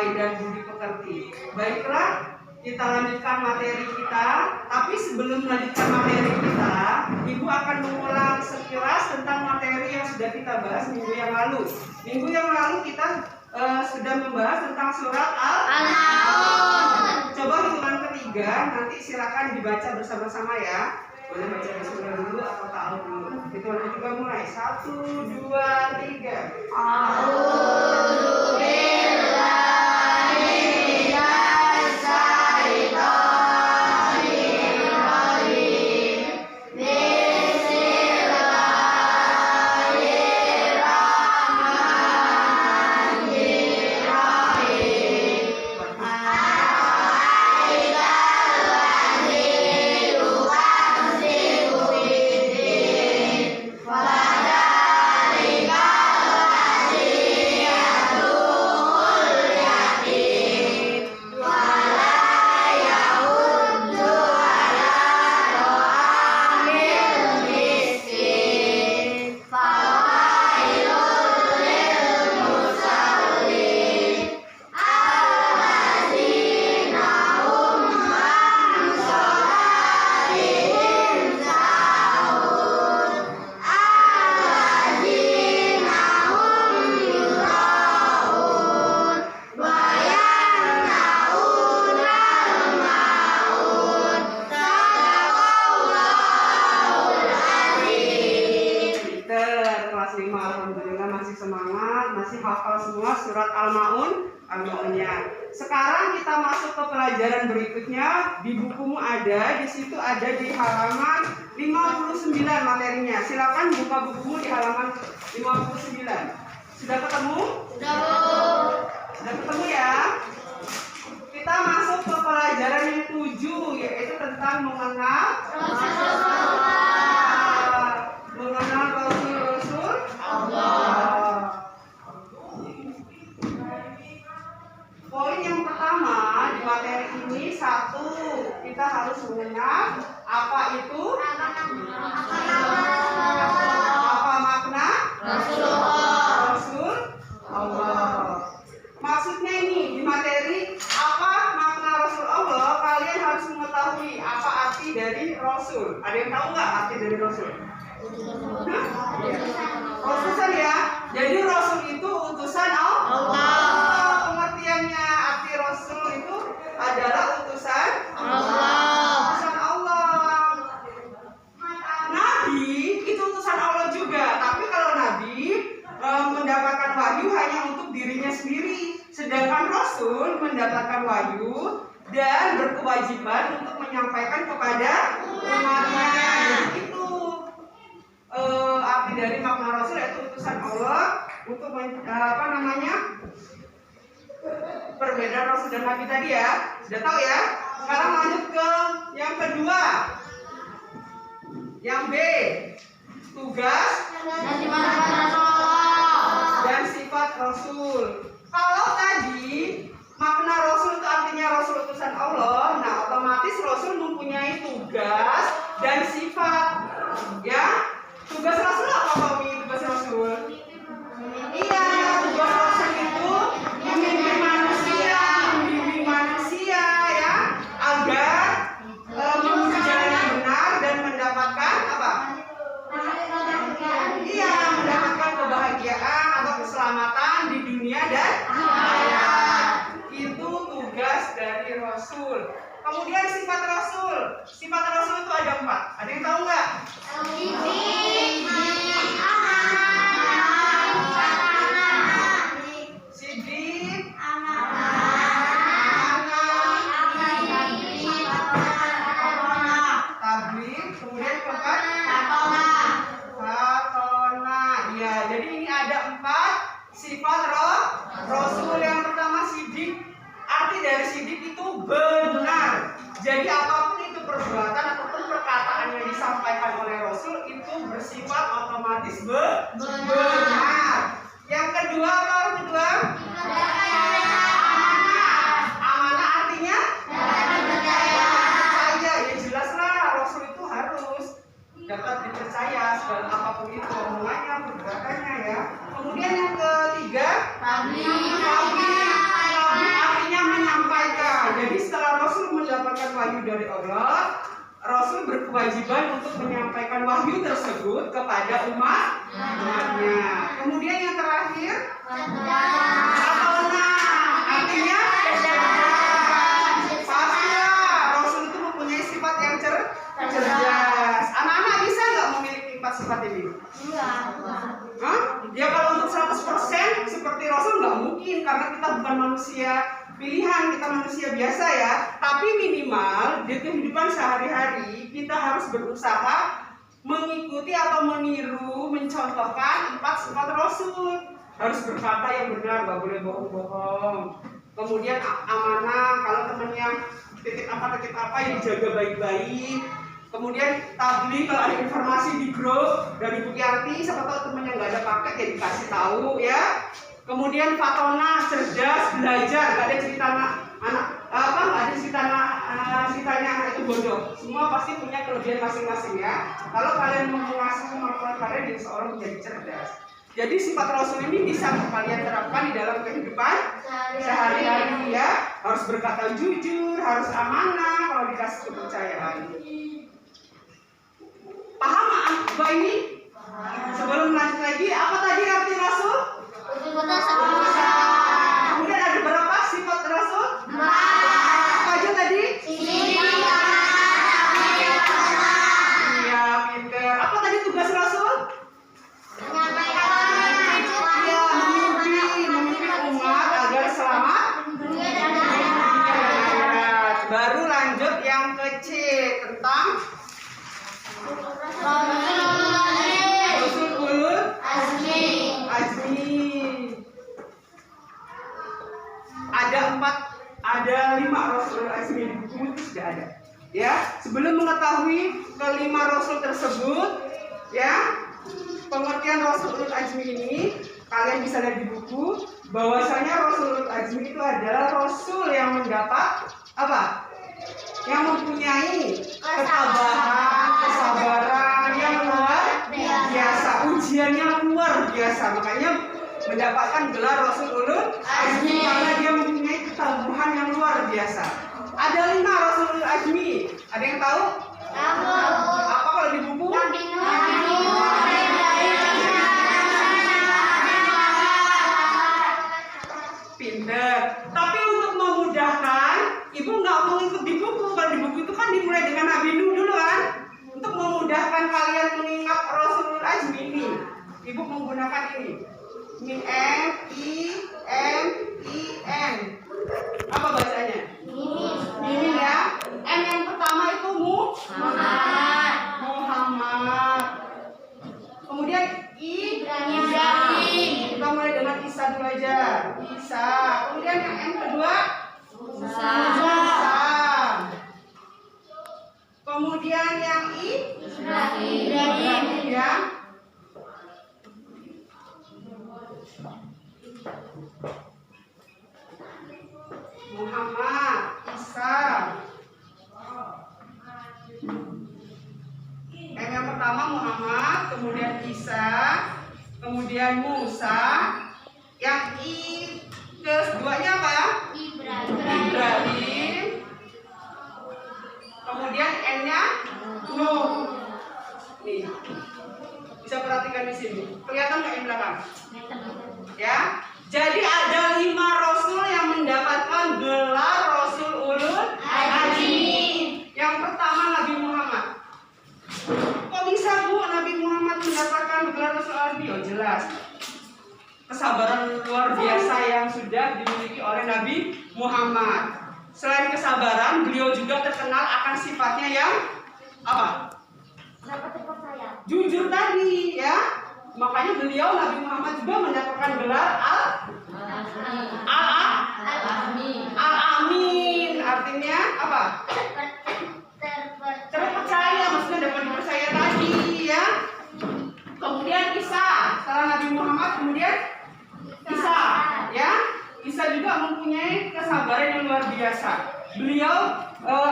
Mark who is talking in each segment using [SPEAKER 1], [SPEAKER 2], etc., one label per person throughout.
[SPEAKER 1] baik dan budi pekerti. Baiklah, kita lanjutkan materi kita. Tapi sebelum melanjutkan materi kita, Ibu akan mengulang sekilas tentang materi yang sudah kita bahas minggu yang lalu. Minggu yang lalu kita sudah membahas tentang surat Al-Maun. Coba hitungan ketiga, nanti silakan dibaca bersama-sama ya. Boleh baca bismillah dulu atau ta'awudz dulu. Hitungan ketiga mulai. 1, 2, 3. A'udzu billahi minasy syaithanir rajim. Sekarang kita masuk ke pelajaran berikutnya. Di bukumu ada, di situ ada di halaman 59 materinya. Silakan buka bukumu di halaman 59. Sudah ketemu? Sudah ketemu ya? Kita masuk ke pelajaran yang 7, yaitu tentang mengenal Rasul Allah. Poin yang pertama di materi ini, 1, kita harus mengenal apa itu apa makna Rasul Allah. Maksudnya ini di materi apa makna Rasul Allah, kalian harus mengetahui apa arti dari Rasul. Ada yang tahu nggak arti dari Rasul? Utusan ya. Jadi Rasul itu utusan Allah. Pengertiannya arti Rasul itu adalah utusan Allah. Utusan Allah. Nabi itu utusan Allah juga. Tapi kalau Nabi mendapatkan wahyu hanya untuk dirinya sendiri. Sedangkan Rasul mendapatkan wahyu dan berkewajiban untuk menyampaikan kepada umatnya. Jadi itu arti dari makna Rasul, yaitu utusan Allah untuk perbedaan Rasul dan Nabi tadi ya. Sudah tahu ya? Sekarang lanjut ke yang kedua. Yang B, tugas dan sifat Rasul. Kalau tadi makna Rasul itu artinya Rasul utusan Allah, nah otomatis Rasul mempunyai tugas dan sifat. Ya, tugas Rasul apa Mami? Tugas Rasul? Iya, tugas Rasul itu membimbing manusia ya, agar menuju jalan yang benar dan mendapatkan apa? Iya, mendapatkan kebahagiaan atau keselamatan di dunia dan akhirat. Itu tugas dari Rasul. Kemudian sifat Rasul. Sifat Rasul itu ada 4. Ada yang tahu nggak? Sidik, tabligh, kemudian keempat fatona. Ya, jadi ini ada 4 sifat Rasul. Yang pertama sidik. Arti dari sidik itu benar. Jadi apapun itu perbuatan ataupun perkataan yang disampaikan oleh Rasul itu bersifat otomatis benar. Yang kedua apa? Amanah artinya percaya. Ya jelaslah Rasul itu harus dapat dipercaya segala apapun itu omongannya, perbuatannya ya. Kemudian yang ketiga, tabligh Allah, Rasul berkewajiban untuk menyampaikan wahyu tersebut kepada umatnya. Kemudian yang terakhir, fatona, artinya pastilah Rasul itu mempunyai sifat yang cerdas. Anak-anak bisa nggak memiliki 4 sifat ini? Hah? Ya kalau untuk 100% seperti Rasul nggak mungkin, karena kita bukan manusia pilihan, kita manusia biasa ya. Tapi minimal di kehidupan sehari-hari kita harus berusaha mengikuti atau meniru, mencontohkan 4 sifat Rasul. Harus berkata yang benar, nggak boleh bohong-bohong. Kemudian amanah, kalau temennya titik apa yang dijaga baik-baik. Kemudian tabligh, kalau ada informasi di grup dari Bu Yanti, siapa tahu temennya nggak ada paket ya dikasih tahu ya. Kemudian fatona, cerdas, belajar, nggak ada cerita anak nggak ada ceritanya anak itu bodoh. Semua pasti punya kelebihan masing-masing ya. Kalau kalian menguasai kemampuan kalian, jadi seorang menjadi cerdas. Jadi sifat Rasul ini bisa kalian terapkan di dalam kehidupan sehari-hari ya. Harus berkata jujur, harus amanah kalau dikasih kepercayaan. Paham Mbak ini? Sebelum lanjut lagi, apa tadi arti Rasul? Kemudian ada berapa sifat Rasul? Apa aja tadi? Iya, pinter. Apa tadi tugas Rasul? Iya, memimpin umat agar selamat. Baru lanjut yang kecil tentang Rasul ulul azmi. Ada 5 Rasul azmi di buku itu sudah ada. Ya, sebelum mengetahui kelima Rasul tersebut, ya, pengertian Rasul ulul azmi ini kalian bisa lihat di buku bahwasanya Rasul ulul azmi itu adalah Rasul yang mendapat apa? Yang mempunyai kesabaran yang luar biasa, ujiannya luar biasa, makanya mendapatkan gelar Rasul ulul azmi karena dia mempunyai ketabahan yang luar biasa. Ada 5 Rasul ulul azmi. Ada yang tahu? Apa kalau di buku? Pinter. Tapi untuk memudahkan, ibu nggak mau ikut di buku. Kalau di buku itu kan dimulai dengan Nabi Nuh dulu kan. Untuk memudahkan kalian mengingat Rasul ulul azmi ini, ibu menggunakan ini. M-I-M-I-N. Apa bacanya? Mimin ya. M yang pertama itu Muhammad. Kemudian Ibrahim. Kita mulai dengan Isa dulu aja. Isa. Kemudian yang M kedua Musa. Kemudian yang Ibrahim ya. Muhammad, Isa. Yang pertama Muhammad, kemudian Isa, kemudian Musa. Yang keduanya apa ya? Ibrahim. Kemudian N-nya Nuh. Nih, bisa perhatikan di sini. Kelihatan nggak yang belakang? Ya. Jadi ada 5 Rasul yang mendapatkan gelar Rasul ulul azmi. Yang pertama Nabi Muhammad. Kok bisa Bu Nabi Muhammad mendapatkan gelar Rasul azmi? Oh jelas. Kesabaran luar biasa yang sudah dimiliki oleh Nabi Muhammad. Selain kesabaran, beliau juga terkenal akan sifatnya yang apa? Jujur tadi ya. Makanya beliau Nabi Muhammad juga mendapatkan gelar Al-Amin. Artinya apa? Terpercaya, maksudnya dapat dipercaya tadi ya. Kemudian Isa, setelah Nabi Muhammad kemudian Isa ya. Isa juga mempunyai kesabaran yang luar biasa. Beliau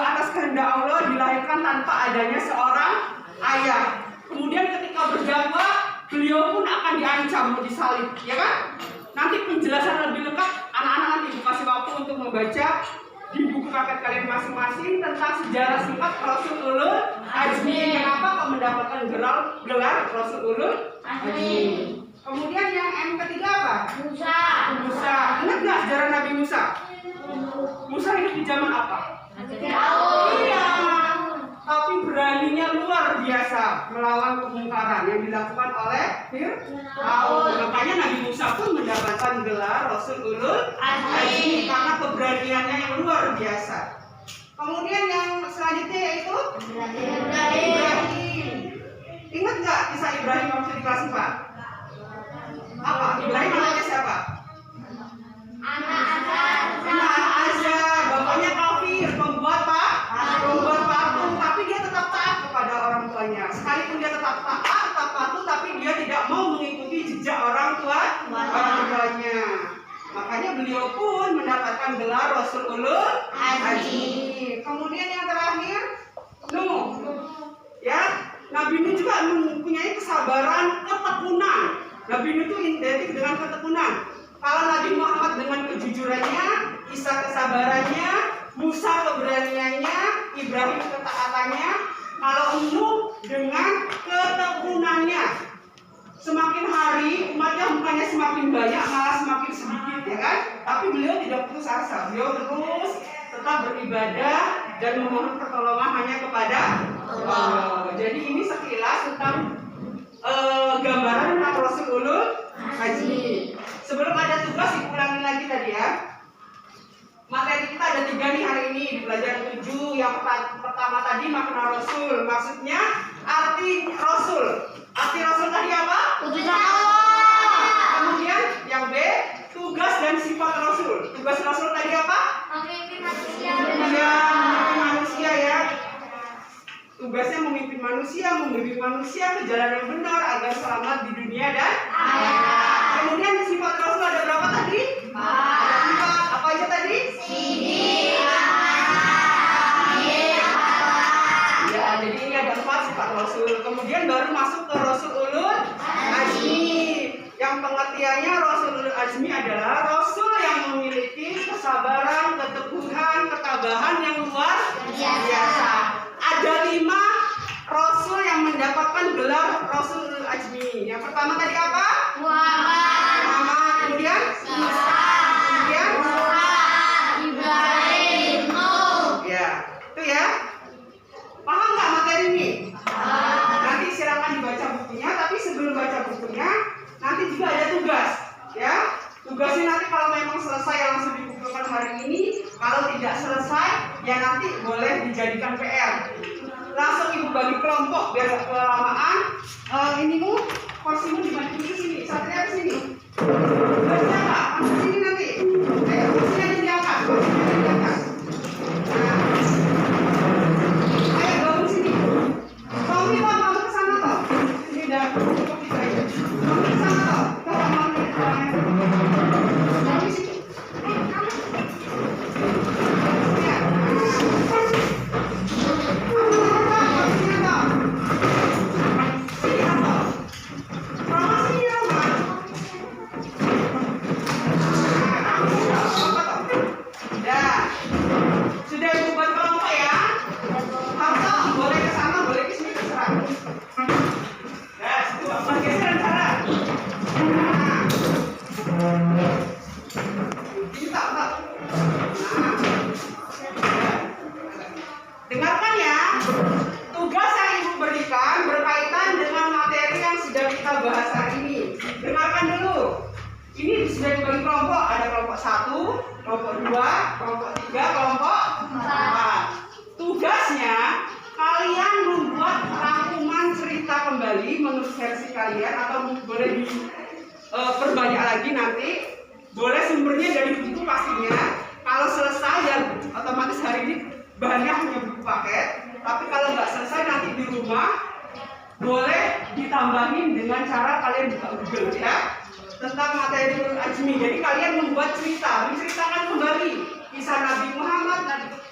[SPEAKER 1] atas kehendak Allah dilahirkan tanpa adanya seorang ayah. Kemudian ketika berdakwah, beliau pun akan diancam mau disalib, ya kan? Nanti penjelasan lebih lengkap anak-anak nanti dikasih waktu untuk membaca di buku paket kalian masing-masing tentang sejarah singkat Rasul Ulul Azmi. Kenapa kok mendapatkan gelar Rasul Ulul Azmi? Kemudian yang M ketiga apa? Musa. Ingat nggak sejarah Nabi Musa? Musa hidup di zaman apa? Iya. Tapi beraninya luar biasa melawan kemungkaran yang dilakukan oleh Fir'aun. Makanya Nabi Musa pun mendapatkan gelar Rasul Ulul Azmi karena keberaniannya yang luar biasa. Kemudian yang selanjutnya yaitu Ibrahim. Ingat nggak kisah Ibrahim waktu di kelas 4? Apa? Ibrahim anaknya siapa? Anak Azar. Bapaknya kafir, pembuat patung, tapi dia tetap taat kepada orang tuanya. Sekalipun dia tetap patuh, tapi dia tidak mau mengikuti jejak orang tuanya. Makanya beliau pun mendapatkan gelar Rasul Ulul Azmi. Kemudian yang terakhir, Nuh. Ya, Nabi Nuh juga mempunyai kesabaran, ketekunan. Nabi Nuh itu identik dengan ketekunan. Kalau Nabi Muhammad dengan kejujurannya, Isa kesabarannya, Musa keberaniannya, Ibrahim ketaatannya, kalau Nuh dengan ketekunannya. Semakin hari umatnya bukannya semakin banyak, malah semakin sedikit, ya kan? Tapi beliau tidak putus asa. Beliau terus tetap beribadah dan memohon pertolongan hanya kepada Allah. Jadi ini sekilas tentang gambaran Rasul Ulul Azmi. Sebelum ada tugas diulangi lagi tadi ya. Materi kita ada 3 nih hari ini di pelajaran 7. Yang pertama tadi makna Rasul, maksudnya arti Rasul. Arti Rasul tadi apa?
[SPEAKER 2] Utusan Allah.
[SPEAKER 1] Kemudian yang B, tugas dan sifat Rasul. Tugas Rasul tadi apa?
[SPEAKER 2] Memimpin manusia.
[SPEAKER 1] Iya, memimpin manusia ya. Tugasnya memimpin manusia, membimbing manusia ke jalan yang benar agar selamat di dunia dan akhirat. Kemudian sifat Rasul ada berapa tadi? 4. Apa aja tadi? Ya, jadi ini ada 4 sifat Rasul. Kemudian baru masuk ke Rasul Ulul Azmi. Yang pengertiannya Rasul Ulul Azmi adalah Rasul yang memiliki kesabaran, keteguhan, ketabahan yang luar biasa. Ada 5 Rasul yang mendapatkan gelar Rasul Ulul Azmi. Yang pertama tadi apa? Muhammad. Kemudian
[SPEAKER 2] Isa.
[SPEAKER 1] Kemudian
[SPEAKER 2] Ibrahim.
[SPEAKER 1] Ya, itu ya. Paham nggak materi ini? Nanti silakan dibaca bukunya. Tapi sebelum baca bukunya, nanti juga ada tugas. Ya, tugasnya nanti kalau memang selesai langsung dikumpulkan hari ini. Kalau tidak selesai, ya nanti boleh dijadikan PR. Langsung ibu bagi kelompok biar gak kelamaan. Ini porsimu dibagi ke sini. Satria ke sini. Tugasnya apa? Kamu ke sini nanti. Ayo, kursinya diangkat. Kursinya diangkat. Nah. Ayo gabung sini. Tommy, kamu ke sana toh. Ini udah cukup kita ya. Kamu ke sana toh. Kita mau lihat orangnya. Tommy sini. Sudah ibu buat kelompok ya. Kamu boleh ke sana, boleh ke sini terserah. Ya, situ apa geseran cara. Ini tak. Dengarkan ya. Tugas yang ibu berikan berkaitan dengan materi yang sudah kita bahas hari ini. Dengarkan dulu. Ini sudah dibagi kelompok. Ada kelompok 1, kelompok 2, kelompok 3, kelompok 4. Tugasnya kalian membuat rangkuman cerita kembali menurut versi kalian atau boleh diperbanyak lagi nanti. Boleh sumbernya dari buku pastinya. Kalau selesai ya otomatis hari ini bahannya hanya buku paket. Tapi kalau nggak selesai nanti di rumah boleh ditambahin dengan cara kalian buka Google ya tentang materi Ulul Azmi. Jadi kalian membuat cerita, menceritakan kembali kisah Nabi Muhammad,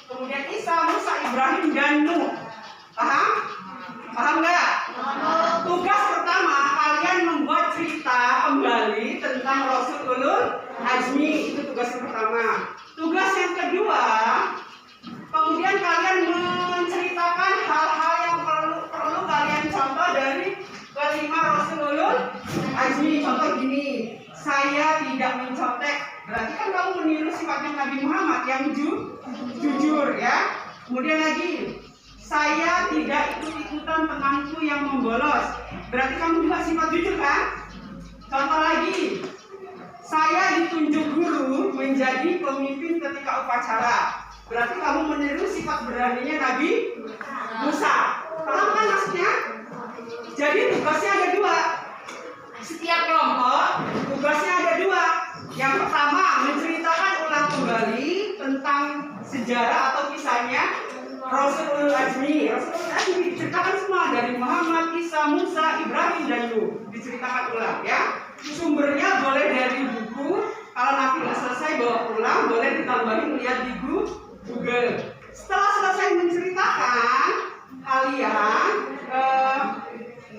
[SPEAKER 1] kemudian Isa, Musa, Ibrahim, dan Nuh. Paham? Paham nggak? Tugas pertama kalian membuat cerita kembali tentang Rasul Ulul Azmi. Itu tugas yang pertama. Tugas yang kedua contohnya Nabi Muhammad yang jujur ya. Kemudian lagi, saya tidak ikut-ikutan temanku yang membolos. Berarti kamu juga sifat jujur kan? Contoh lagi, saya ditunjuk guru menjadi pemimpin ketika upacara. Berarti kamu meniru sifat beraninya Nabi Musa. Paham kan maksudnya? Jadi tugasnya ada dua. Setiap kelompok tugasnya ada dua. Yang pertama, menceritakan ulang kembali tentang sejarah atau kisahnya Rasulul Azmi. Rasulul Azmi diceritakan semua dari Muhammad, Isa, Musa, Ibrahim, dan Nuh. Diceritakan ulang ya. Sumbernya boleh dari buku. Kalau nanti nggak selesai bawa pulang, boleh ditambahin lihat di Google. Setelah selesai menceritakan, kalian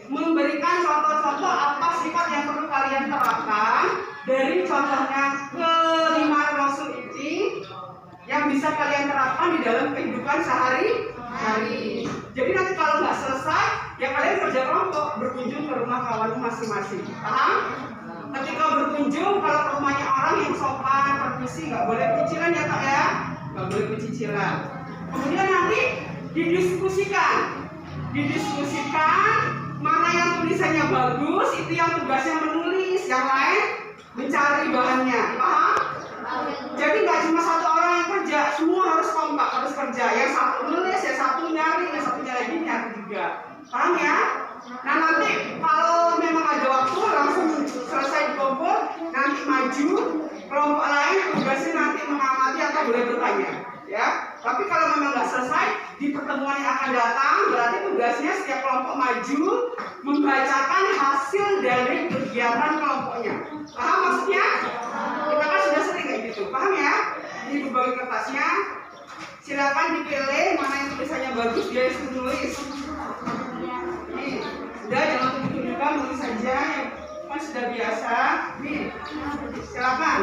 [SPEAKER 1] memberikan contoh-contoh apa sifat yang perlu kalian terapkan dari contohnya kelima Rasul ini yang bisa kalian terapkan di dalam kehidupan sehari-hari. Jadi nanti kalau nggak selesai, ya kalian kerja kelompok berkunjung ke rumah kawan masing-masing. Paham? Ketika berkunjung, kalau ke rumahnya orang yang sopan, permisi, nggak boleh cicilan ya Kak ya? Nggak boleh cicilan. Kemudian nanti didiskusikan mana yang tulisannya bagus, itu yang tugasnya menulis, yang lain mencari bahannya. Paham? Jadi nggak cuma satu orang yang kerja, semua harus kompak, harus kerja. Yang satu nulis, yang satu nyari, yang satu nyari juga. Paham ya? Nah nanti kalau memang ada waktu langsung selesai dikumpul, nanti maju kelompok lain tugasnya nanti mengamati atau boleh bertanya. Ya, tapi kalau memang nggak selesai di pertemuan yang akan datang, berarti tugasnya setiap kelompok maju membacakan hasil dari kegiatan kelompoknya. Paham maksudnya? Kita kan sudah sering kayak gitu, paham ya? Ini berbagi kertasnya, silakan dipilih mana yang tulisannya bagus, dia suruh nulis. Nih, udah jangan tunggu-tunggu, nulis saja, kan sudah biasa. Nih, silakan.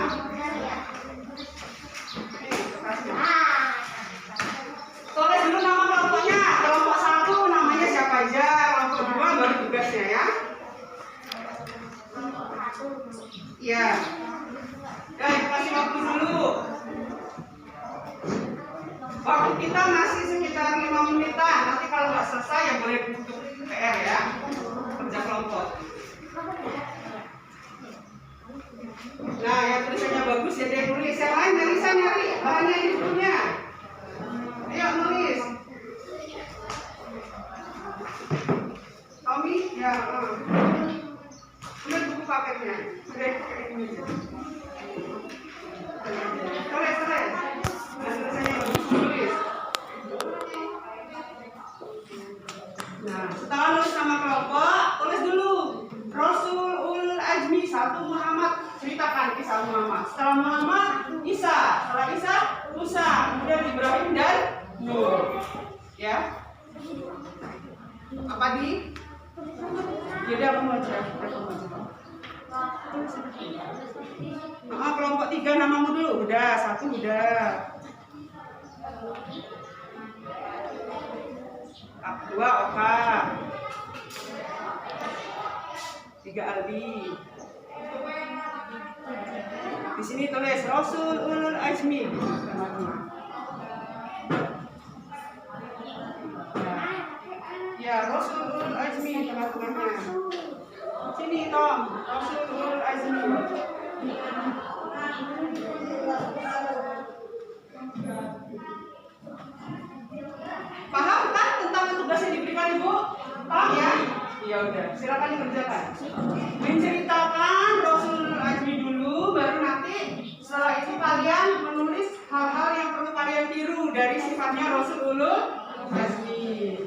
[SPEAKER 1] Tulis dulu nama kelompoknya. Kelompok 1 namanya siapa aja, kelompok 2 baru tugasnya ya. Iya. Dan kasih waktu dulu. Waktu kita masih sekitar 5 menitan. Nanti kalau nggak selesai ya boleh untuk PR ya. Kerja kelompok. Nah, yang tulisannya bagus ya dia tulis. Yang lain nggak bisa nyari bahannya di bukunya. Ayo nulis. Tommy, ya. Lihat buku paketnya. Sudah pakai ini. Tulis. Nah, tulisannya bagus tulis. Nah, setelah nulis nama kelompok, tulis dulu. Rasulul Azmi 1 Muhammad, ceritakan kisah Muhammad. Setelah Muhammad, Isa. Setelah Isa, Musa. Kemudian Ibrahim dan Nuh. Ya. Apa di? Jadi aku mau cek. Kelompok 3 namamu dulu. Udah, 1 udah. 2 Oka. 3 Aldi. Di sini tulis Rasulul Azmi. Ya, Rasulul Azmi tengah-tengahnya. Sini Tom, Rasulul Azmi. Paham kan tentang tugas yang diberikan Ibu? Paham ya? Ya udah, silakan dikerjakan. Menceritakan Rasulul Azmi dulu, baru nanti setelah itu kalian menulis hal-hal yang perlu kalian tiru dari sifatnya Rasulul Azmi.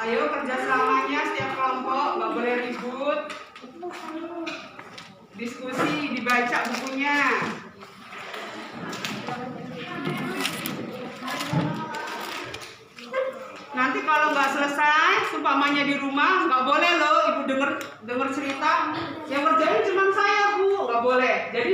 [SPEAKER 1] Ayo kerjasamanya setiap kelompok, nggak boleh ribut. Diskusi, dibaca bukunya. Nanti nanti kalau nggak selesai, seumpamanya di rumah nggak boleh loh ibu denger cerita. Yang ngerjain cuma saya bu, nggak boleh. Jadi